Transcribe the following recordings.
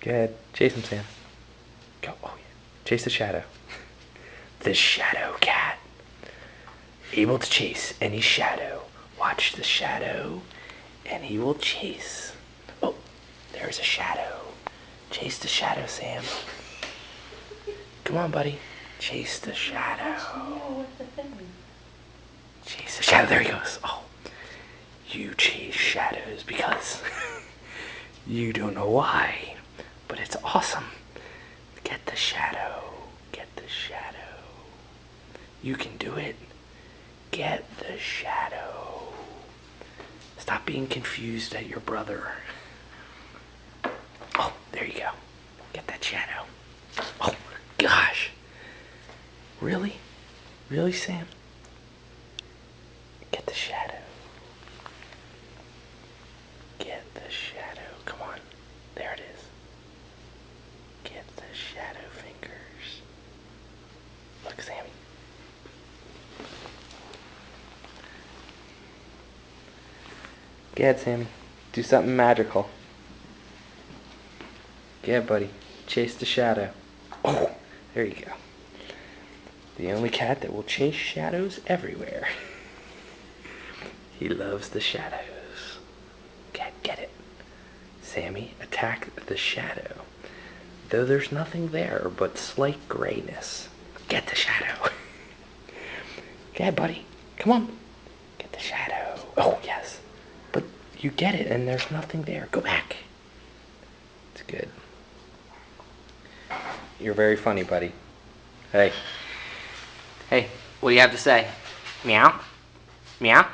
Go ahead. Chase him, Sam. Go. Oh, yeah. Chase the shadow. The shadow cat. Able to chase any shadow. Watch the shadow, and he will chase. Oh, there's a shadow. Chase the shadow, Sam. Come on, buddy. Chase the shadow. Chase the shadow. There he goes. Oh, you chase shadows because you don't know why, but it's awesome. Get the shadow. Get the shadow. You can do it. Get the shadow. Stop being confused at your brother. Oh, there you go. Get that shadow. Oh, gosh. Really? Really, Sam? Get the shadow. Get the shadow. Come on. There it is. Get the shadow fingers. Look, Sammy. Go ahead, Sammy. Do something magical. Yeah, buddy. Chase the shadow. Oh, there you go. The only cat that will chase shadows everywhere. He loves the shadows. Get it. Sammy, attack the shadow. Though there's nothing there but slight grayness. Get the shadow. Yeah, buddy. Come on. Get the shadow. Oh, yes. But you get it, and there's nothing there. Go back. It's good. You're very funny, buddy. Hey. Hey, what do you have to say? Meow? Meow?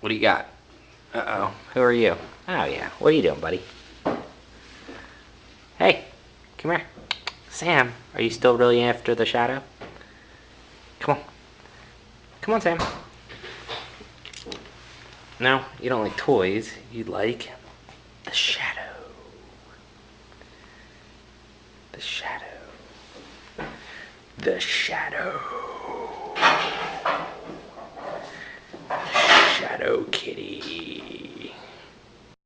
What do you got? Uh-oh. Who are you? Oh, yeah. What are you doing, buddy? Hey, come here. Sam, are you still really after the shadow? Come on. Come on, Sam. No, you don't like toys. You like the shadow. The shadow. The shadow. Shadow Kitty.